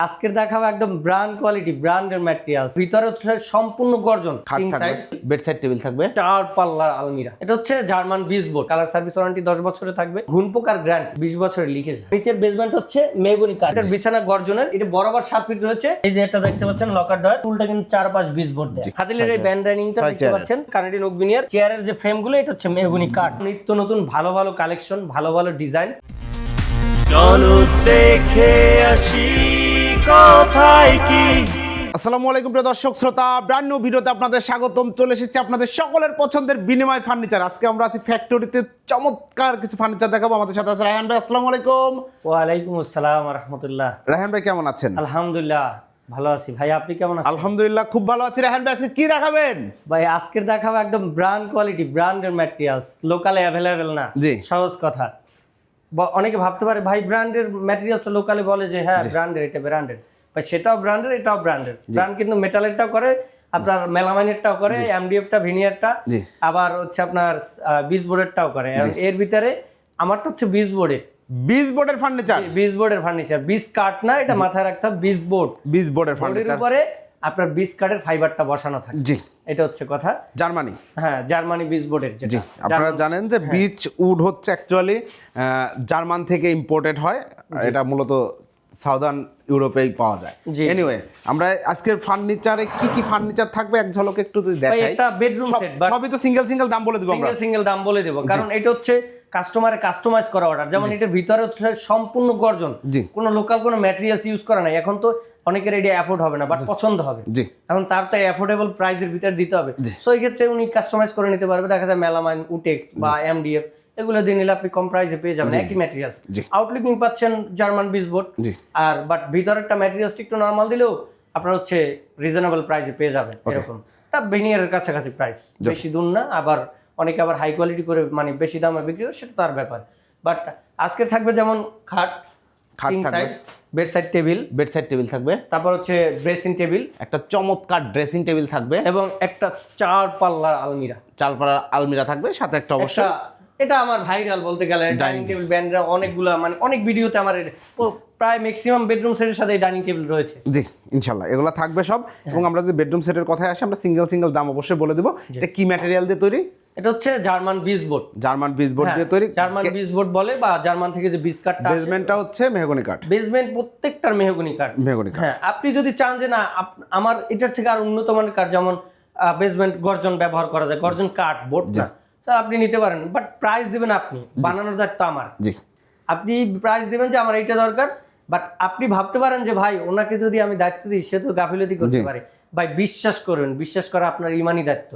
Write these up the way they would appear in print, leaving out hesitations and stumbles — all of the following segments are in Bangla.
আজকের দেখাবো একদম ব্র্যান্ড কোয়ালিটি ব্র্যান্ডের ম্যাটেরিয়ালস ভিতরে হচ্ছে সম্পূর্ণ গর্জন খাট কিং থাকবে, সাইজ বেড সাইড টেবিল থাকবে, 4 পাল্লার আলমিরা। এটা হচ্ছে German 20 board, colour service warranty 10 বছরের থাকবে, ঘুণপোকার গ্যারান্টি 20 বছরের লিখেজ। নিচের বেসমেন্ট হচ্ছে মেহগনি কাঠ, এটার বিছানা গর্জনের, এটা বরাবর 7 ফিট রয়েছে। এই যে এটা দেখতে পাচ্ছেন লকার ডয়ার, টুলটা কিন্তু 4-5 20 বোর্ড দেয়া। হাতিলের এই ব্যান্ড ডাইনিংটা দেখতে পাচ্ছেন, কানেডিয়ান ওক ভিনিয়ার। চেয়ারের যে ফ্রেমগুলো এটা হচ্ছে মেহগনি কাঠ। নিত্য নতুন ভালো ভালো কালেকশন, ভালো ভালো ডিজাইন। চলো দেখে আসি কোথায় কি। আসসালামু আলাইকুম প্রিয় দর্শক শ্রোতা, ব্র্যান্ড নিউ ভিডিওতে আপনাদের স্বাগতম। চলে এসেছি আপনাদের সকলের পছন্দের বিনিময় ফার্নিচার। আজকে আমরা আছি ফ্যাক্টরিতে, চমৎকার কিছু ফার্নিচার দেখাবো। আমাদের সাথে আছে রায়হান ভাই। আসসালামু আলাইকুম। ওয়ালাইকুম আসসালাম ওয়া রাহমাতুল্লাহ। রায়হান ভাই কেমন আছেন? আলহামদুলিল্লাহ ভালো আছি। ভাই আপনি কেমন আছেন? আলহামদুলিল্লাহ খুব ভালো আছি। রায়হান ভাই আজকে কি দেখাবেন? ভাই আজকের দেখাবো একদম ব্র্যান্ড কোয়ালিটি ব্র্যান্ডের ম্যাটেরিয়ালস, লোকালে অ্যাভেলেবেল না। জি। সহজ কথা, অনেকে ভাবতে পারে ভাই ব্র্যান্ডের ম্যাটেরিয়ালস তো লোকালে বলে যে হ্যাঁ ব্র্যান্ডের, এটা ব্র্যান্ডের। ভাই সেটাও ব্র্যান্ডের, এটাও ব্র্যান্ডের। ব্র্যান্ড কিন্তু মেটালেরটাও করে, আপনার মেলামাইনেরটাও করে, এমডিএফটা ভিনিয়ারটা, আবার হচ্ছে আপনার 20 বোর্ডেরটাও করে। এর ভিতরে আমারটা হচ্ছে 20 বোর্ডের, 20 বোর্ডের ফার্নিচার। 20 বোর্ডের ফার্নিচার, 20 কাঠ না, এটা মাথায় রাখতে হবে। 20 বোর্ড, 20 বোর্ডের বোর্ডের ফার্নিচার উপরে আপনার 20 কাঠের ফাইবারটা বসানো থাকে। জি, এটা হচ্ছে কথা। জার্মানি। হ্যাঁ, জার্মানি 20 বোর্ডের যেটা। জি, আপনারা জানেন যে বিচ উড হচ্ছে অ্যাকচুয়ালি জার্মান থেকে ইম্পোর্টেড হয়। এটা মূলত সাউদার্ন ইউরোপেই পাওয়া যায়। এনিওয়ে, আমরা আজকের ফার্নিচারে কি কি ফার্নিচার থাকবে এক ঝলকে একটু যদি দেখাই। একটা বেডরুম সেট, সবই তো সিঙ্গেল সিঙ্গেল দাম বলে দিব আমরা। সিঙ্গেল দাম বলে দেব, কারণ এটা হচ্ছে কাস্টমারের কাস্টমাইজ করা অর্ডার। যেমন এটার ভিতরে হচ্ছে সম্পূর্ণ গর্জন, কোনো লোকাল কোনো ম্যাটেরিয়ালস ইউজ করা নাই। এখন তো অনেকের এটা অ্যাফোর্ড হবে না, বাট পছন্দ হবে। জি, এখন তার তো অ্যাফোর্ডেবল প্রাইসের ভিতরে দিতে হবে। সো এই ক্ষেত্রে উনি কাস্টমাইজ করে নিতে পারবে। দেখা যায় মেলামাইন, উটেক্স বা এমডিএফ, এগুলো দিয়ে নিলে আপনি কম প্রাইসে পেয়ে যাবেন একই ম্যাটেরিয়ালস। আউটলুকিং পাচ্ছেন জার্মান 20 বোর্ড, আর বাট ভিতরেরটা ম্যাটেরিয়ালস একটু নরমাল দিলেও আপনার হচ্ছে রিজনেবল প্রাইসে পেয়ে যাবেন। এরকম এটা ভিনিয়ারের কাছাকাছি প্রাইস, বেশি দূর না। আবার অনেকে আবার হাই কোয়ালিটি করে মানে বেশি দামে বিক্রি করে, সেটা তার ব্যাপার। বাট আজকে থাকবে যেমন খাট, king size, bed side table, bed side table থাকবে, তারপর হচ্ছে ড্রেসিং টেবিল, একটা চমৎকার ড্রেসিং টেবিল থাকবে, এবং একটা 4 পাল্লার আলমিরা। 4 পাল্লার আলমিরা থাকবে, সাথে একটা অবশ্যই এটা আমার ভাইরাল বলতে গেলে ডাইনিং টেবিল ব্র্যান্ডরা অনেকগুলা, মানে অনেক ভিডিওতে আমার প্রায় ম্যাক্সিমাম বেডরুম সেটের সাথে ডাইনিং টেবিল রয়েছে। জি, ইনশাআল্লাহ এগুলো থাকবে সব। এবং আমরা যদি বেডরুম সেটের কথায় আসি, আমরা সিঙ্গেল সিঙ্গেল দাম অবশ্যই বলে দেব। এটা কি ম্যাটেরিয়াল দিয়ে তৈরি? এটা হচ্ছে জার্মান 20 বোর্ড। জার্মান 20 বোর্ড দিয়ে তৈরি। জার্মান 20 বোর্ড বলে, বা জার্মান থেকে যে 20 কাঠটা, বেসমেন্টটা হচ্ছে মেহগনি কাঠ। বেসমেন্ট প্রত্যেকটার মেহগনি কাঠ। মেহগনি কাঠ। হ্যাঁ, আপনি যদি চান যে না আমার এটার থেকে আর উন্নত মানের কাঠ, যেমন বেসমেন্ট গর্জন ব্যবহার করা যায়, গর্জন কাঠ বোর্ড না, তো আপনি নিতে পারেন। বাট প্রাইস দিবেন আপনি, বানানোর দায়িত্ব আমার। জি, আপনি প্রাইস দিবেন যে আমার এইটা দরকার। বাট আপনি ভাবতে পারেন যে ভাই ওনাকে যদি আমি দায়িত্ব দিই, সে তো গাফিলতি করতে পারে। ভাই বিশ্বাস করবেন, বিশ্বাস করা আপনার ইমানি দায়িত্ব,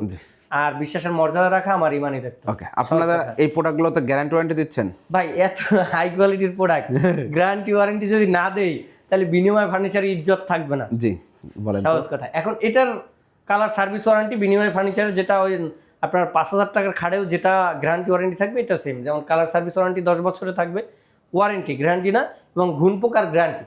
আর বিশ্বাসের মর্যাদা রাখা আমার ইমানি দায়িত্ব। ওকে, আপনারা এই প্রোডাক্টগুলোতে গ্যারান্টি ওয়ারেন্টি দিচ্ছেন? ভাই এত হাই কোয়ালিটির প্রোডাক্ট গ্যারান্টি ওয়ারেন্টি যদি না দেই, তাহলে বিনিময় ফার্নিচারের ইজ্জত থাকবে না। জি, বলেন। সহজ কথা। এখন এটার কালার সার্ভিস ওয়ারেন্টি বিনিময় ফার্নিচারের যেটা ওই আপনার 5000 টাকার খাড়েও যেটা গ্যারান্টি ওয়ারেন্টি থাকবে, এটা সেম। যেমন কালার সার্ভিস ওয়ারেন্টি 10 বছরে থাকবে, ওয়ারেন্টি গ্যারান্টি না, এবং ঘুণপোকার গ্যারান্টি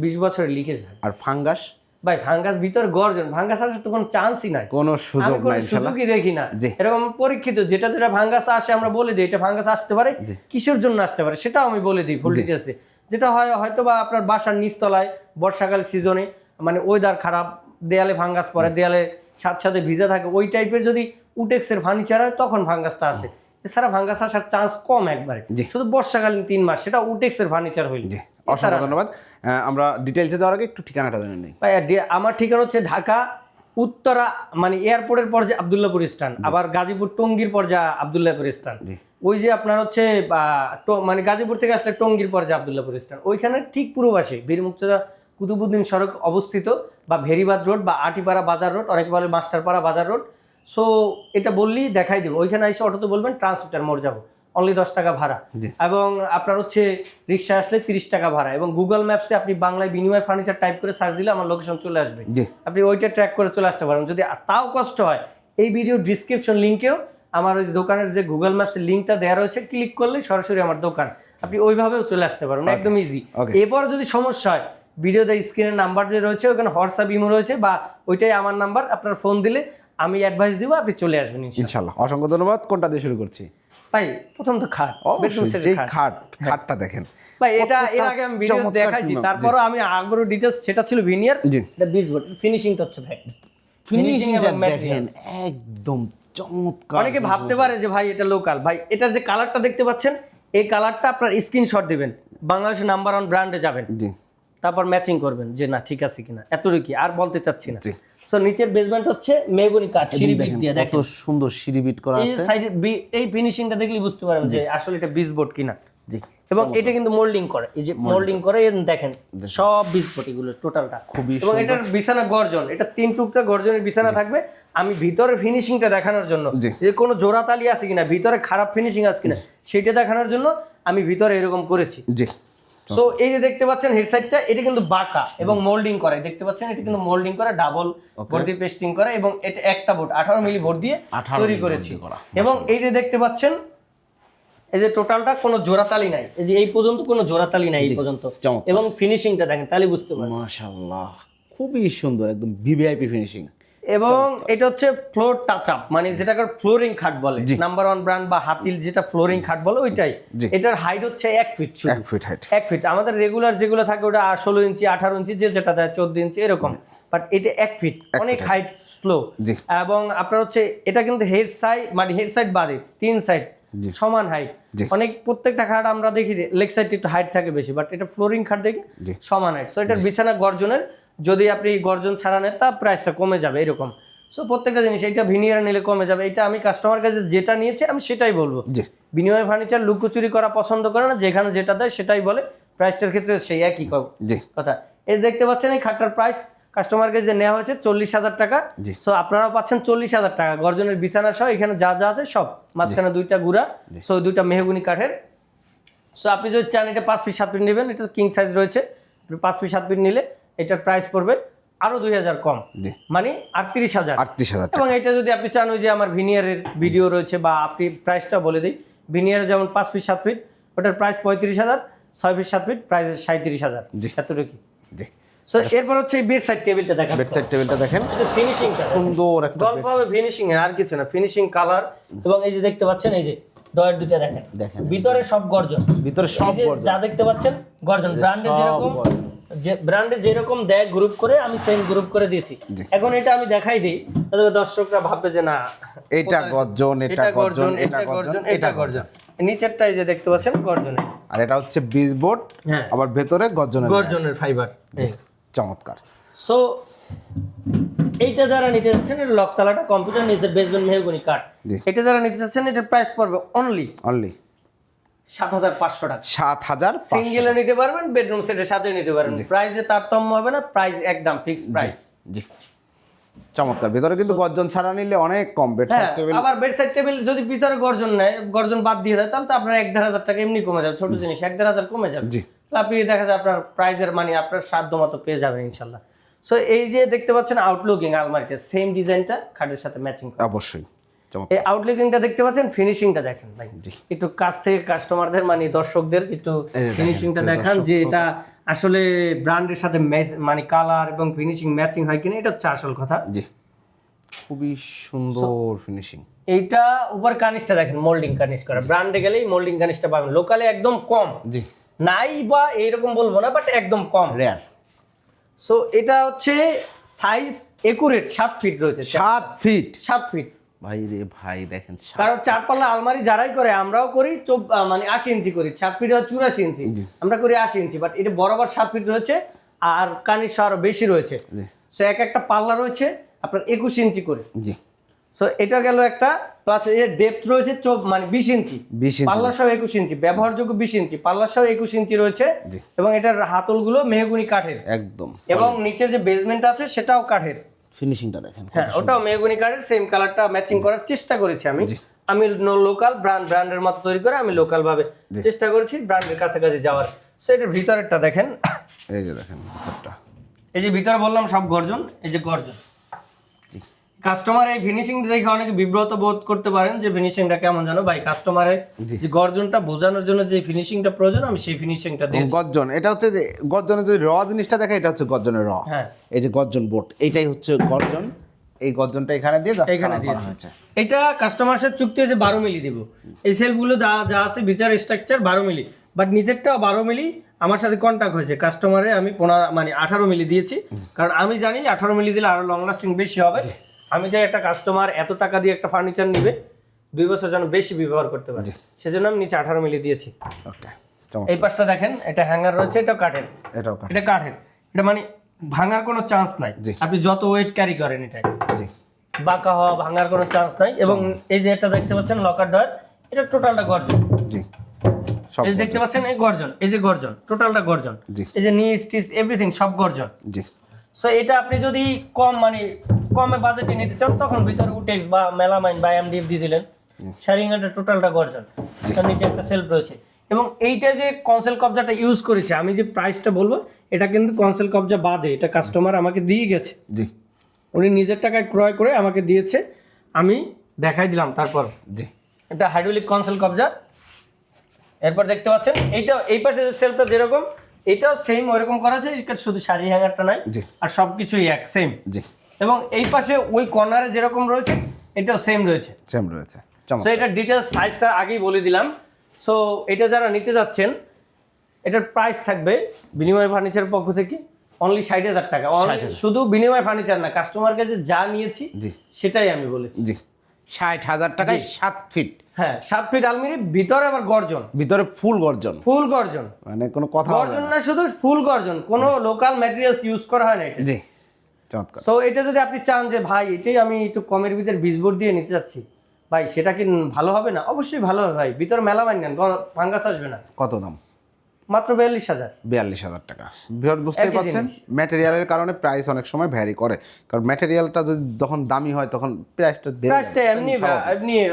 20 বছরের লিখেজ। আর ফাঙ্গাস? ভাই ফাঙ্গাস ভিতর গর্জন, ফাঙ্গাস আসার তো কোনো চান্সই নাই, কোনো সুযোগ নাই, সুযোগই দেখি না। এরকম পরীক্ষিত যেটা যেটা ফাঙ্গাস আসে আমরা বলে দিই এটা ফাঙ্গাস আসতে পারে, কিসের জন্য আসতে পারে সেটাও আমি বলে দিই ফুল ডিটেইলসে। যেটা হয় হয়তো বা আপনার বাসার নিচতলায় বর্ষাকাল সিজনে মানে ওয়েদার খারাপ, দেয়ালে ফাঙ্গাস পড়ে, দেয়ালে সাথে সাথে ভিজা থাকে, ওই টাইপের যদি উটেক্সের ফার্নিচার হয় তখন ফাঙ্গাসটা আসে। এছাড়া ফাঙ্গাস আসার চান্স কম একবারে, শুধু বর্ষাকালীন 3 মাস, সেটা উটেক্সের ফার্নিচার হইল। অসংখ্য ধন্যবাদ। আমরা ডিটেইলসে যাওয়ার আগে একটু ঠিকানাটা জেনে নিই। আমার ঠিকানা হচ্ছে ঢাকা উত্তরা, মানে এয়ারপোর্টের পর যে আব্দুল্লাহপুর স্ট্যান্ড, আবার গাজীপুর টঙ্গীর পর যা আব্দুল্লাহপুর স্ট্যান্ড। ওই যে আপনার হচ্ছে মানে গাজীপুর থেকে আসলে টঙ্গীর পর যে আব্দুল্লাহপুর স্ট্যান্ড, ওইখানে ঠিক পূর্ববাসী বীর মুক্তিযোদ্ধা কুতুবুদ্দিন সড়ক অবস্থিত, বা ভেরিবাদ রোড বা আটিপাড়া বাজার রোড, অনেকে বলে মাস্টারপাড়া বাজার রোড। সো এটা বললেই দেখাই দেবো। ওইখানে এসে অটোতে বলবেন ট্রান্সপোর্টার মোড় যাবো, অনলি 10 টাকা ভাড়া। এবং আপনার হচ্ছে রিক্সা আসলে 30 টাকা ভাড়া। এবং গুগল ম্যাপসে আপনি বাংলায় বিনিময় ফার্নিচার টাইপ করে সার্চ দিলে আমার লোকেশন চলে আসবে, আপনি ওইটা ট্র্যাক করে চলে আসতে পারেন। যদি তাও কষ্ট হয়, এই ভিডিও ডিসক্রিপশন লিঙ্কেও আমার ওই দোকানের যে গুগল ম্যাপসের লিঙ্কটা দেওয়া রয়েছে, ক্লিক করলে সরাসরি আমার দোকান, আপনি ওইভাবেও চলে আসতে পারেন, একদম ইজি। এরপর যদি সমস্যা হয়, ভিডিওতে স্ক্রিনের নাম্বার যে রয়েছে ওখানে হোয়াটসঅ্যাপ ইমো রয়েছে, বা ওইটাই আমার নাম্বার, আপনার ফোন দিলে আমি অ্যাডভাইস দিব, আপনি চলে আসবেন ইনশাআল্লাহ। ইনশাআল্লাহ। অসংখ্য ধন্যবাদ। কোনটা দিয়ে শুরু করছি? ভাই প্রথম তো খাট, বেডরুম অবশ্যই, সেটের যেই খাট। খাটটা দেখেন ভাই এটা এর কতটা আগে আমি ভিডিও চমৎকার দেখাইছি, জি। তারপরও আমি আগ্রহ ডিটেইলস সেটা ছিল ভিনিয়ার, জি। এটা 20 ভোল্ট ফিনিশিংটা হচ্ছে ভাই ফিনিশিংটা এবং দেখেন materials। একদম চমৎকার। অনেকে ভাবতে পারে যে ভাই এটা লোকাল, ভাই এটার যে কালারটা দেখতে পাচ্ছেন, এই কালারটা আপনার স্ক্রিনশট দিবেন, বাংলাদেশের নাম্বার 1 ব্র্যান্ডে যাবেন, জি তারপর ম্যাচিং করবেন যে না ঠিক আছে কিনা, এতটুকু আর বলতে চাচ্ছি না। জি। সো নিচের বেসমেন্ট হচ্ছে মেহগনি কাঠ, সিঁড়ি বিট দিয়ে কত দেখেন, সুন্দর সিঁড়ি বিট করা এই আছে। সাইডে এই ফিনিশিংটা দেখলেই বুঝতে পারবেন যে আসলে এটা 20 বোর্ড কিনা। জি এবং এটা কিন্তু মোল্ডিং করে, এই যে মোল্ডিং করে দেখেন সব 20 বোর্ড এগুলো টোটালটা। খুবই এবং এটার বিছানা গর্জন, এটা 3 টুকরা গর্জনের বিছানা থাকবে। আমি ভিতরে ফিনিশিংটা দেখানোর জন্য, জি। যে কোনো জোড়াতালি আছে কিনা, ভিতরে খারাপ ফিনিশিং আছে কিনা সেটা দেখানোর জন্য আমি ভিতরে এরকম করেছি। জি সো এই যে দেখতে পাচ্ছেন হেড সাইডটা, এটা কিন্তু বাঁকা এবং মোল্ডিং করে, দেখতে পাচ্ছেন এটা কিন্তু মোল্ডিং করে, ডাবল বোর্ড দিয়ে পেস্টিং করে, এবং এটা একটা বোর্ড 18 মিলি বোর্ড দিয়ে 18 তৈরি মিলি করেছি। বোর্ড দিয়ে করা। এবং এই যে দেখতে পাচ্ছেন এই যে টোটালটা কোনো জোড়াতালি নাই, এই যে এই পর্যন্ত কোনো জোড়াতালি নাই এই পর্যন্ত, চমৎকার। এবং ফিনিশিংটা দেখেন তাহলে বুঝতে পারবেন। মাশাআল্লাহ, খুবই সুন্দর, একদম ভিভিআইপি ফিনিশিং। এবং এটা হচ্ছে ফ্লোর টাচ আপ, মানে যেটাকে ফ্লোরিং খাট বলে, নাম্বার 1 ব্র্যান্ড বা হাতিল যেটা ফ্লোরিং খাট বলে ওইটাই। জি। এটার হাইট হচ্ছে 1 ফিট, 1 ফিট হাইট। 1 ফিট। আমাদের রেগুলার যেগুলো থাকে ওটা 16 ইঞ্চি 18 ইঞ্চি, যে যেটা দেয় 14 ইঞ্চি এরকম, বাট এটা 1 ফিট, অনেক হাইট স্লো। জি। এবং আপনার হচ্ছে এটা কিন্তু হেড সাইড, মানে হেড সাইড বাদে 3 সাইড জি। সমান হাইট। জি। অনেক প্রত্যেকটা খাট আমরা দেখি লেগ সাইড একটু হাইট থাকে বেশি, বাট এটা ফ্লোরিং খাট দেখে জি। সমান হাইট। সো এটার বিছানা গর্জনের, যদি আপনি গর্জন ছাড়া নেন তা প্রাইসটা কমে যাবে এরকম। সো প্রত্যেকটা জিনিস এটা ভিনিয়ার নিলে কমে যাবে। এটা আমি কাস্টমার কাছে যেটা নিয়েছি আমি সেটাই বলবো। জি। বিনিময় ফার্নিচার লুকোচুরি করা পছন্দ করে না, যেখানে যেটা দেয় সেটাই বলে। প্রাইসটার ক্ষেত্রে সেই একই জি। কথা। এই দেখতে পাচ্ছেন এই খাটটার প্রাইস কাস্টমার কাছে নেওয়া হয়েছে 40,000 টাকা। জি। সো আপনারাও পাচ্ছেন 40,000 টাকা, গর্জনের বিছানা সহ এখানে যা যা আছে সব, মাঝখানে 2টা গুড়া, সো 2টা মেহগুনি কাঠের। সো আপনি যদি চান এটা 5 ফিট 7 ফিট নেবেন, এটা কিং সাইজ রয়েছে, 5 ফিট 7 ফিট নিলে এটার প্রাইস পড়বে আরো 2,000 কম, জি। মানে 38,000। 38,000 টাকা। এবং এটা যদি আপনি চান ওই যে আমার ভিনিয়ারের ভিডিও রয়েছে, বা আপনি প্রাইসটা বলে দিই, ভিনিয়ারে যেমন 5 ফিট 7 ফিট ওটার প্রাইস 35,000, 6 ফিট 7 ফিট প্রাইস 37,000, জি। এতটুকু। জি। সো এরপর হচ্ছে এই বেড সাইড টেবিলটা দেখেন, বেড সাইড টেবিলটা দেখেন, এটা ফিনিশিংটা সুন্দর একটা গল্প হবে ফিনিশিং এর, আর কিছু না, ফিনিশিং কালার। এবং এই যে দেখতে পাচ্ছেন এই যে ডয়ার দুটো দেখেন, দেখেন। ভিতরে সব গর্জন, ভিতরে সব এই যে গর্জন। যা দেখতে পাচ্ছেন গর্জন, ব্র্যান্ডে সব যেরকম গর্জন। যে ব্র্যান্ডে যেরকম দেয় গ্রুপ করে, আমি সেম গ্রুপ করে দিয়েছি। জি। এখন এটা আমি দেখাই দিই, তাহলে দর্শকরা ভাববে যে না এটা গর্জন, এটা গর্জন, এটা গর্জন, এটা গর্জন। নিচেরটা এই যে দেখতে পাচ্ছেন গর্জনে, আর এটা হচ্ছে 20 বোর্ড, হ্যাঁ। আবার ভেতরে গর্জনের। গর্জনের ফাইবার। জি, চমৎকার। সো এইটা যারা নিতে যাচ্ছেন, এটা লকতালাটা কম্পিউটার নিচে বেসমেন্ট মেহগনি কাঠ, জি। এটা যারা নিতে যাচ্ছেন এটার প্রাইস পড়বে অনলি অনলি 7,500 টাকা। 7,500। সিঙ্গেলে নিতে পারবেন, বেডরুম সেটের সাথে নিতে পারবেন, প্রাইসে তারতম্য হবে না, প্রাইস একদম ফিক্সড প্রাইস। জি, চমৎকার। ভিতরে কিন্তু গর্জন ছাড়া নিলে অনেক কম। বেড সাইড হ্যাঁ, টেবিল আবার বেড সাইড টেবিল যদি ভিতরে গর্জন নেয়, গর্জন বাদ দিয়ে দেয়, তাহলে তো আপনার 1,500 টাকা এমনি কমে যাবে, ছোট জিনিস 1,500 কমে যাবে। জি। তাহলে আপনি দেখা যায় আপনার প্রাইজের মানে আপনার সাধ্য মতো পেয়ে যাবেন ইনশাল্লাহ। সো এই যে দেখতে পাচ্ছেন আউটলুকিং আলমারিটা, সেম ডিজাইনটা খাটের সাথে ম্যাচিং করে। অবশ্যই চমৎকার। এই আউটলুকিংটা দেখতে পাচ্ছেন, ফিনিশিংটা দেখেন ভাই, একটু কাছ থেকে কাস্টমারদের মানে দর্শকদের একটু ফিনিশিংটা দেখান, যে এটা আসলে ব্র্যান্ডের সাথে মানে কালার এবং ফিনিশিং ম্যাচিং হয় কিনা, এটা হচ্ছে আসল কথা। জি, খুবই সুন্দর ফিনিশিং। এইটা উপর কানিসটা দেখেন, মোল্ডিং কানিস করা, ব্র্যান্ডে গেলেই মোল্ডিং কানিসটা পাবেন, লোকালে একদম কম, জি, নাই বা এইরকম বলবো না, বাট একদম কম, রেয়ার। সো এটা হচ্ছে সাইজ একুরেট 7 ফিট রয়েছে, 7 ফিট। 7 ফিট। ভাই রে ভাই, দেখেন কারণ 4 পাল্লা আলমারি যারাই করে, আমরাও করি মানে 80 ইঞ্চি করি, 7 ফিট 84 ইঞ্চি, আমরা করি 80 ইঞ্চি, বাট এটা বরাবর 7 ফিট রয়েছে, আর কানিস আরো বেশি রয়েছে। সো একটা পাল্লা রয়েছে আপনার 21 ইঞ্চি করে। জি। সো এটা গেল একটা, প্লাস এর ডেপথ রয়েছে মানে 20 ইঞ্চি, 20 ইঞ্চি। পাল্লা সহ 21 ইঞ্চি, ব্যবহারযোগ্য 20 ইঞ্চি, পাল্লা সহ 21 ইঞ্চি রয়েছে। এবং এটার হাতলগুলো মেহগুনি কাঠের, একদম। এবং নিচের যে বেসমেন্ট আছে সেটাও কাঠের। ফিনিশিংটা দেখেন, হ্যাঁ, ওটাও মেহগুনি কাঠের, সেম কালারটা ম্যাচিং করার চেষ্টা করেছি আমি। আমি লোকাল ব্র্যান্ডের মতো তৈরি করে আমি লোকাল ভাবে চেষ্টা করেছি ব্র্যান্ডের কাছাকাছি যাওয়ার। সো এটার ভিতরেরটা দেখেন, এই যে দেখেন ভিতরটা, এই যে ভিতরে বললাম সব গর্জন, এই যে গর্জন। কাস্টমার এই ফিনিশিং দেখে অনেকে বিব্রত বোধ করতে পারেন যে ফিনিশিংটা কেমন জানো ভাই, কাস্টমারের যে গর্জনটা বোঝানোর জন্য যে ফিনিশিংটা প্রয়োজন আমি সেই ফিনিশিংটা দিয়েছি। গর্জন, এটা হচ্ছে যে গর্জনের যদি র জিনিসটা দেখে, এটা হচ্ছে গর্জনের র। হ্যাঁ, এই যে গর্জন বোর্ড, এইটাই হচ্ছে গর্জন। এই গর্জনটা এখানে দিয়ে জাস্ট এখানে কালার করা দিয়েছি। হয়েছে। এটা কাস্টমার সাথে চুক্তি হয়েছে 12 মিলি দিব। এই সেলগুলো যা আছে বিচার স্ট্রাকচার 12 মিলি, বাট নিচেরটাও 12 মিলি। আমার সাথে কন্ট্যাক্ট হয়েছে কাস্টমারে, আমি 18 মিলি দিয়েছি, কারণ আমি জানি 18 মিলি দিলে আরো লং লাস্টিং বেশি হবে। আমি চাই একটা কাস্টমার এত টাকা দিয়ে একটা ফার্নিচার নিবে 2 বছর যেন বেশি ব্যবহার করতে পারে, সেজন্য আমি নিচে 18 মিলি দিয়েছি। ওকে, এই পাশটা দেখেন, এটা হ্যাঙ্গার রয়েছে, এটা কাঠের, এটাও কাট। এটা কাঠের, এটা মানে ভাঙার কোনো চান্স নাই। জি। আপনি যত ওয়েট ক্যারি করেন এটাই জি, বাঁকা হওয়া ভাঙার কোনো চান্স নাই। এবং এই যে এটা দেখতে পাচ্ছেন লকার ডয়ার, এটা টোটালটা গর্জন। জি, সব এই যে দেখতে পাচ্ছেন এই গর্জন, এই যে গর্জন, টোটালটা গর্জন। জি। এই যে নি স্টিচ এভরিথিং সব গর্জন। জি, সো এটা আপনি যদি কমে বাজেটে নিতে চান, তখন ভিতরে উটেক্স বা মেলামাইন বা এমডিএফ দিয়ে দিলেন। শেয়ারিং এর টোটালটা গর্জন, তার নিচে একটা সেলফ রয়েছে। এবং এইটা যে কনসেল কবজাটা ইউজ করেছে, আমি যে প্রাইসটা বলবো এটা কিন্তু কনসেল কবজা বাদে, এটা কাস্টমার আমাকে দিয়ে গেছে, জি, উনি নিজের টাকায় ক্রয় করে আমাকে দিয়েছে, আমি দেখাই দিলাম। তারপর জি, এটা হাইড্রোলিক কনসেল কবজা। এরপর দেখতে পাচ্ছেন এইটা, এই পাশে যে সেলফটা যেরকম, এটাও সেম ওইরকম করা আছে, এটা শুধু শাড়ি হ্যাঙ্গারটা নাই, জি। আর সবকিছুই এক সেম। জি, এবং এই পাশে ওই কর্নারে যেরকম রয়েছে এটাও সেম রয়েছে। সেম রয়েছে। সো এটা ডিটেলস সাইজটা আগেই বলে দিলাম। সো এটা যারা নিতে যাচ্ছেন, এটার প্রাইস থাকবে বিনিময় ফার্নিচারের পক্ষ থেকে অনলি 60,000 টাকা। শুধু বিনিময় ফার্নিচার না, কাস্টমার কাছে যা নিয়েছি জি, সেটাই আমি বলেছি। জি, 60,000 টাকায় 7 ফিট, হ্যাঁ 7 ফিট আলমিরি, ভিতরে আবার গর্জন, ভিতরে ফুল গর্জন, ফুল গর্জন, মানে কোনো কথা হবে গর্জন না। না, শুধু ফুল গর্জন, কোনো লোকাল ম্যাটেরিয়ালস ইউজ করা হয় না এটা। জি, চমৎকার। সো এটা যদি আপনি চান যে ভাই এটাই আমি একটু কমের ভিতরে বিজবোর্ড দিয়ে নিতে চাচ্ছি, ভাই সেটা কি ভালো হবে না? অবশ্যই ভালো হবে ভাই, ভিতরে মেলামাইন নেন, ফাঙ্গাস আসবে না। কত দাম? মাত্র 42,000। 42,000 টাকা। ভিউয়ার বুঝতেই একই পাচ্ছেন, জিনিস। ম্যাটেরিয়ালের কারণে প্রাইস অনেক সময় ভ্যারি করে, কারণ ম্যাটেরিয়ালটা যদি যখন দামি হয় তখন প্রাইসটা প্রাইসটা এমনি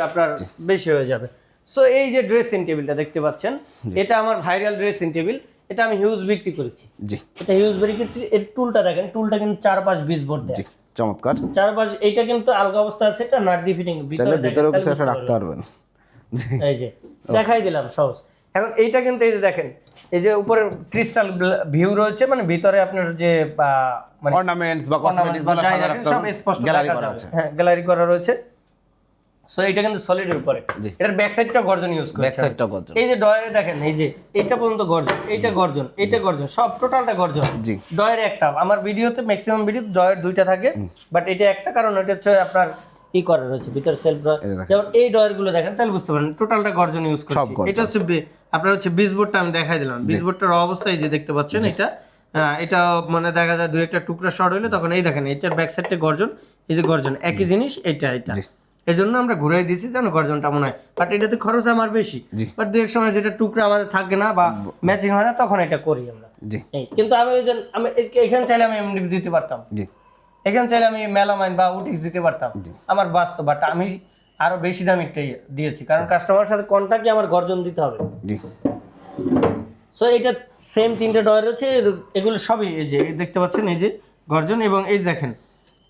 আপনার বেশি হয়ে যাবে। সো এই যে ড্রেসিং টেবিলটা দেখতে পাচ্ছেন, এটা আমার ভাইরাল ড্রেসিং টেবিল, এটা আমি হিউজ বিক্রি করেছি। জি, এটা হিউজ বিক্রি করেছি। এর টুলটা দেখেন, টুলটা কিন্তু 4-5 বিজবোর্ড দেয়, জি, চমৎকার। 4-5। এইটা কিন্তু আলগা অবস্থা আছে, এটা নাট দিয়ে ফিটিং, তাহলে ভিতরেও কিছু একটা বুঝতে রাখতে পারবেন। জি, এই যে দেখাই দিলাম সহজ। এখন এইটা কিন্তু এই যে দেখেন, এই যে উপরে ক্রিস্টাল ভিউ রয়েছে, মানে ভিতরে আপনার যে মানে অর্নামেন্টস বা কসমেটিক্স গুলো সামনে রাখতে সব পারবেন, স্পষ্ট গ্যালারি দেখা করা যাবে। আছে। হ্যাঁ গ্যালারি করা রয়েছে। সো এটা কিন্তু সলিডের উপরে, জি। এটার ব্যাক সাইডটা গর্জন ইউজ করেছে। ব্যাক সাইডটা গর্জন। এই যে ডয়ারে দেখেন, এই যে এটা পর্যন্ত গর্জন, এইটা গর্জন, এইটা গর্জন, সব টোটালটা গর্জন। জি, ডয়ারে একটা, আমার ভিডিওতে ম্যাক্সিমাম ভিডিও ডয়ার 2টা থাকে, বাট এটা একটা, কারণ এটা হচ্ছে আপনার করা রয়েছে ভিতর সেলফ ডয়ার। এই দেখেন। যেমন এই ডয়ার গুলো দেখেন, তাহলে বুঝতে পারেন টোটালটা গর্জন ইউজ সব করেছি। গর্জন। এটা হচ্ছে আপনার হচ্ছে বিজবোর্ডটা আমি দেখাই দিলাম, বিজবোর্ডটার অবস্থায় যে দেখতে পাচ্ছেন এটা, এটা মানে দেখা যায় 2-1টা টুকরা শর্ট হইলে তখন এই দেখেন এটার ব্যাক সাইডে গর্জন, এই যে গর্জন একই জিনিস, এটা এই জন্য আমরা ঘুরাই দিয়েছি যেন গর্জনটা মনে হয়, বাট এটাতে খরচ আমার বেশি, বাট 2-1 সময় যেটা টুকরা আমাদের থাকে না বা ম্যাচিং হয় না, তখন এটা করি আমরা। জি, এই কিন্তু আমি ওই যে আমি এখানে চাইলে আমি এমনি দিতে পারতাম, জি, এখানে চাইলে আমি মেলামাইন বা উটিক্স দিতে পারতাম, আমার বাস্তব, বাট আমি আরো বেশি দামিটাই দিয়েছি, কারণ কাস্টমারের সাথে কন্টাক্টই আমার গর্জন দিতে হবে। জি, সো এটা সেম 3টে ডয়ার আছে, এগুলো সবই এই যে দেখতে পাচ্ছেন, এই যে গর্জন, এবং এই দেখেন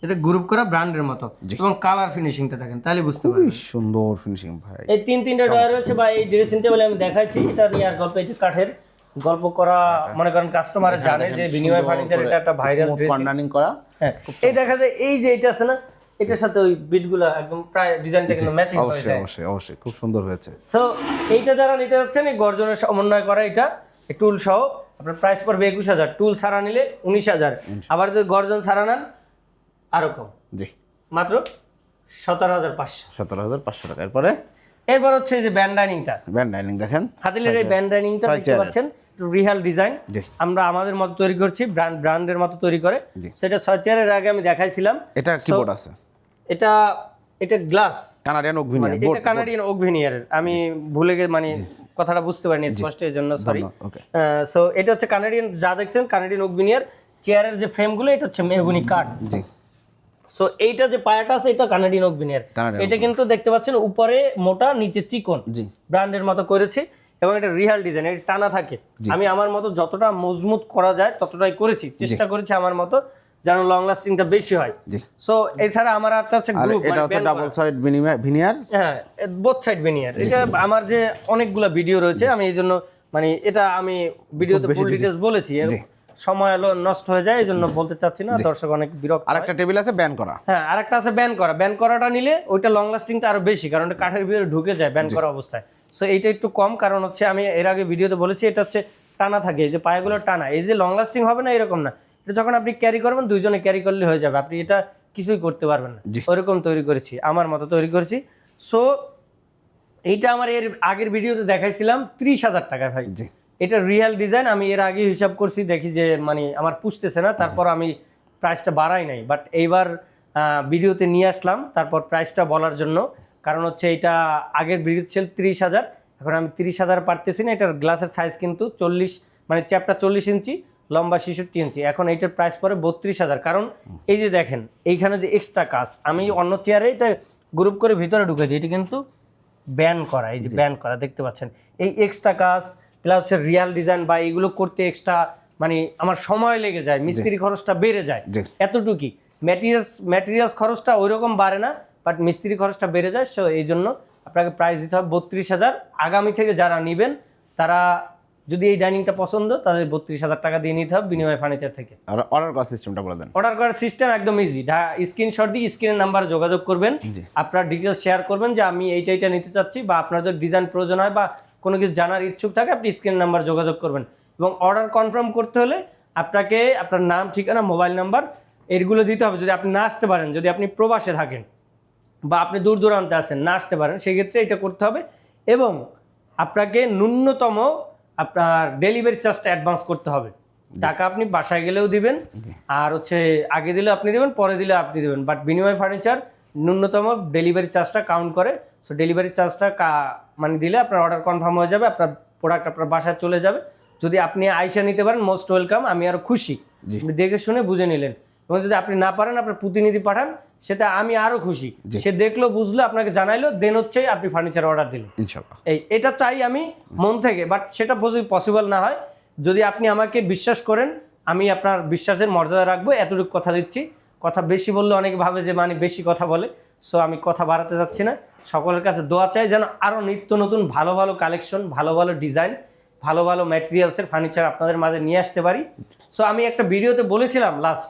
এটা গ্রুপ করা ব্র্যান্ডের মতো, এবং কালার ফিনিশিংটা দেখেন, তাহলে বুঝতে পারবেন। খুবই সুন্দর ফিনিশিং ভাই। এই 3টে ডয়ার রয়েছে, বা এই ড্রেসিং টেবিলে আমি দেখাচ্ছি, এটা নিয়ে আর গল্প, এটা কাঠের গল্প করা, মনে করেন কাস্টমার জানে যে বিনিময় ফার্নিচার এটা একটা ভাইরাল ড্রেসিং কর্নারিং করা। হ্যাঁ, এই দেখা যায় এই যে এটা আছে না, এটার সাথে ওই বিটগুলো একদম প্রায় ডিজাইনটা কিন্তু ম্যাচিং হয়ে অবশ্যই যায়। অবশ্যই অবশ্যই খুব সুন্দর হয়েছে। সো এইটা যারা নিতে যাচ্ছেন, এই গর্জনের সমন্বয় করা এটা টুল সহ, আপনার প্রাইস পড়বে 21,000, টুল ছাড়া নিলে 19,000, আবার যদি গর্জন ছাড়া নেন আরো কম, জি, মাত্র 17,500। 17,500 টাকা। এরপরে এরপর হচ্ছে এই যে ব্যান্ড ডাইনিংটা, ব্যান্ড ডাইনিং দেখেন, হাতিলের এই ব্যান্ড ডাইনিংটা ছয় দেখতে চেয়ারের। পাচ্ছেন, রিয়াল ডিজাইন, জি, আমরা আমাদের মতো তৈরি করছি, ব্র্যান্ডের মতো তৈরি করে। জি। সেটা 6 চেয়ারের আগে আমি দেখাইছিলাম। এটা কিবোর্ড আছে, এটা গ্লাস, কানাডিয়ান ওক ভিনিয়ার এটা কানাডিয়ান ওক ভিনিয়ারের, আমি ভুলে গিয়ে মানে কথাটা বুঝতে পারিনি স্পষ্ট, এর জন্য সরি। ওকে, সো এটা হচ্ছে কানাডিয়ান, যা দেখছেন কানাডিয়ান ওক ভিনিয়ার। চেয়ারের যে ফ্রেমগুলো এটা হচ্ছে মেহগনি কাঠ। জি, সো এইটা যে পায়াটা আছে এটা কানাডিয়ান ওক ভিনিয়ার। Canadian এটা কিন্তু দেখতে পাচ্ছেন উপরে মোটা, নিচে চিকন, জি, ব্র্যান্ডের মতো করেছি, এবং এটা রিয়াল ডিজাইন, এটা টানা থাকে। আমি আমার মতো যতটা মজবুত করা যায় ততটাই করেছি, চেষ্টা করেছি আমার মতো যেন লং লাস্টিংটা বেশি হয়। জি। সো এছাড়া আমার একটা হচ্ছে আর গ্রুপ, এটা হচ্ছে ডাবল সাইড ভিনিয়ার। হ্যাঁ বোথ সাইড ভিনিয়ার। এটা আমার যে অনেকগুলা ভিডিও রয়েছে, আমি এই জন্য মানে এটা আমি ভিডিওতে ফুল ডিটেইলস বলেছি, সময় নষ্ট হয়ে যায়, এই জন্য বলতে চাচ্ছি না, দর্শক অনেক বিরক্ত হয়। আরেকটা টেবিল আছে ব্যান করা। হ্যাঁ, আরেকটা আছে ব্যান করা। ব্যান করাটা নিলে ওইটা লং লাস্টিংটা আরো বেশি, কারণ এটা কাঠের ভিতরে ঢুকে যায় ব্যান করা অবস্থায়। সো এইটা একটু কম, কারণ হচ্ছে আমি এর আগে ভিডিওতে বলেছি এটা হচ্ছে টানা থাকে, এই যে পায়াগুলো টানা, এই যে লং লাস্টিং হবে না এরকম না, এটা যখন আপনি ক্যারি করবেন দুইজনে ক্যারি করলে হয়ে যাবে, আপনি এটা কিছুই করতে পারবেন না, ওইরকম তৈরি করেছি, আমার মতো তৈরি করেছি। সো এইটা আমার এর আগের ভিডিওতে দেখাইছিলাম 30,000 টাকা ভাই। এটা রিয়েল ডিজাইন, আমি এর আগে হিসাব করছি, দেখি যে মানে আমার পুষতেছে না, তারপর আমি প্রাইসটা বাড়াই নাই, বাট এইবার ভিডিওতে নিয়ে আসলাম তারপর প্রাইসটা বলার জন্য, কারণ হচ্ছে এটা আগের ভিডিও ছিল 30,000, এখন আমি 30,000 পারতেছি না। এটার গ্লাসের সাইজ কিন্তু 40, মানে চ্যাপটা 40 ইঞ্চি, লম্বা 66 ইঞ্চি। এখন এইটার প্রাইস পড়ে 32,000, কারণ এই যে দেখেন এইখানে যে এক্সট্রা কাজ, আমি অন্য চেয়ারে এটা গ্রুপ করে ভিতরে ঢুকে দিই, এটা কিন্তু ব্যান করা, এই যে ব্যান করা দেখতে পাচ্ছেন, এই এক্সট্রা কাজ প্লাস হচ্ছে রিয়াল ডিজাইন বা এইগুলো করতে এক্সট্রা মানে আমার সময় লেগে যায়, মিস্ত্রি খরচটা বেড়ে যায়, এতটুকুই। ম্যাটেরিয়ালস খরচটা ওইরকম বাড়ে না, বাট মিস্ত্রি খরচটা বেড়ে যায়। সো এই জন্য আপনাকে প্রাইস দিতে হবে 32,000। আগামী থেকে যারা নেবেন তারা যদি এই ডাইনিংটা পছন্দ, তাদের 32,000 টাকা দিয়ে নিতে হবে বিনিময় ফার্নিচার থেকে। আর অর্ডার করার সিস্টেমটা বলে দেন। অর্ডার করার সিস্টেম একদম ইজি, স্ক্রিনশট দিয়ে স্ক্রিনের নাম্বারে যোগাযোগ করবেন, আপনার ডিটেলস শেয়ার করবেন যে আমি এইটা নিতে চাচ্ছি, বা আপনার যদি ডিজাইন প্রয়োজন হয় বা কোনো কিছু জানার ইচ্ছুক থাকে আপনি স্ক্রিন নাম্বার যোগাযোগ করবেন। এবং অর্ডার কনফার্ম করতে হলে আপনাকে আপনার নাম, ঠিকানা, মোবাইল নাম্বার এগুলো দিতে হবে। যদি আপনি না আসতে পারেন, যদি আপনি প্রবাসে থাকেন বা আপনি দূর দূরান্তে আসেন, না আসতে পারেন, সেক্ষেত্রে এটা করতে হবে। এবং আপনাকে ন্যূনতম আপনার ডেলিভারি চার্জটা অ্যাডভান্স করতে হবে। টাকা আপনি বাসায় গেলেও দিবেন, আর হচ্ছে আগে দিলে আপনি দেবেন, পরে দিলে আপনি দেবেন, বাট বিনিময় ফার্নিচার ন্যূনতম ডেলিভারি চার্জটা কাউন্ট করে। সো ডেলিভারি চার্জটা মানে দিলে আপনার অর্ডার কনফার্ম হয়ে যাবে, আপনার প্রোডাক্ট আপনার বাসায় চলে যাবে। যদি আপনি আইসা নিতে পারেন, মোস্ট ওয়েলকাম, আমি আরও খুশি, আপনি দেখে শুনে বুঝে নিলেন। এবং যদি আপনি না পারেন, আপনার প্রতিনিধি পাঠান, সেটা আমি আরও খুশি, সে দেখলো, বুঝলো, আপনাকে জানাইলো, দেন হচ্ছে আপনি ফার্নিচার অর্ডার দিলেন, ইনশাআল্লাহ। এটা চাই আমি মন থেকে, বাট সেটা পসিবল না হয়। যদি আপনি আমাকে বিশ্বাস করেন, আমি আপনার বিশ্বাসের মর্যাদা রাখবো, এতটুকু কথা দিচ্ছি। কথা বেশি বললে অনেকে ভাবে যে মানে বেশি কথা বলে, সো আমি কথা বাড়াতে যাচ্ছি না। সকলের কাছে দোয়া চাই যেন আরও নিত্য নতুন ভালো ভালো কালেকশন, ভালো ভালো ডিজাইন, ভালো ভালো ম্যাটেরিয়ালসের ফার্নিচার আপনাদের মাঝে নিয়ে আসতে পারি। সো আমি একটা ভিডিওতে বলেছিলাম লাস্ট,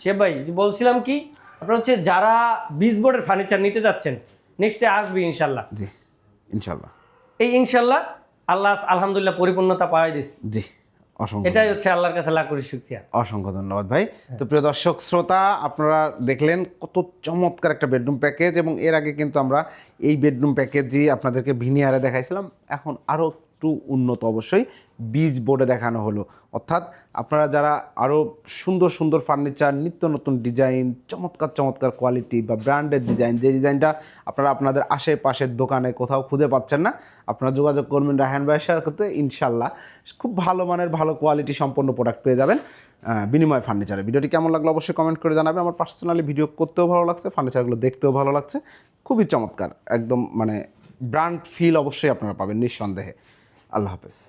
সে ভাই বলছিলাম কি, আপনার হচ্ছে যারা 20 বোর্ডের ফার্নিচার নিতে যাচ্ছেন, নেক্সটে আসবে ইনশাল্লাহ। জি ইনশাল্লাহ। এই ইনশাল্লাহ আল্লাহ আলহামদুলিল্লাহ পরিপূর্ণতা পাওয়াই দিস। জি অসংখ্য, এটাই হচ্ছে আল্লাহর কাছে লাখ কোটি শুকরিয়া। অসংখ্য ধন্যবাদ ভাই। তো প্রিয় দর্শক শ্রোতা, আপনারা দেখলেন কত চমৎকার একটা বেডরুম প্যাকেজ, এবং এর আগে কিন্তু আমরা এই বেডরুম প্যাকেজই আপনাদেরকে ভিনিয়ারে দেখাইছিলাম। এখন আরও একটু উন্নত অবশ্যই বিচ বোর্ডে দেখানো হলো। অর্থাৎ আপনারা যারা আরও সুন্দর সুন্দর ফার্নিচার, নিত্য নতুন ডিজাইন, চমৎকার চমৎকার কোয়ালিটি বা ব্র্যান্ডেড ডিজাইন, যে ডিজাইনটা আপনারা আপনাদের আশেপাশের দোকানে কোথাও খুঁজে পাচ্ছেন না, আপনারা যোগাযোগ করবেন রায়হান ভাইয়ের সাথে, ইনশাল্লাহ খুব ভালো মানের, ভালো কোয়ালিটি সম্পন্ন প্রোডাক্ট পেয়ে যাবেন বিনিময় ফার্নিচারে। ভিডিওটি কেমন লাগলো অবশ্যই কমেন্ট করে জানাবেন। আমার পার্সোনালি ভিডিও করতেও ভালো লাগছে, ফার্নিচারগুলো দেখতেও ভালো লাগছে, খুবই চমৎকার, একদম মানে ব্র্যান্ড ফিল অবশ্যই আপনারা পাবেন নিঃসন্দেহে। আল্লাহ হাফেজ।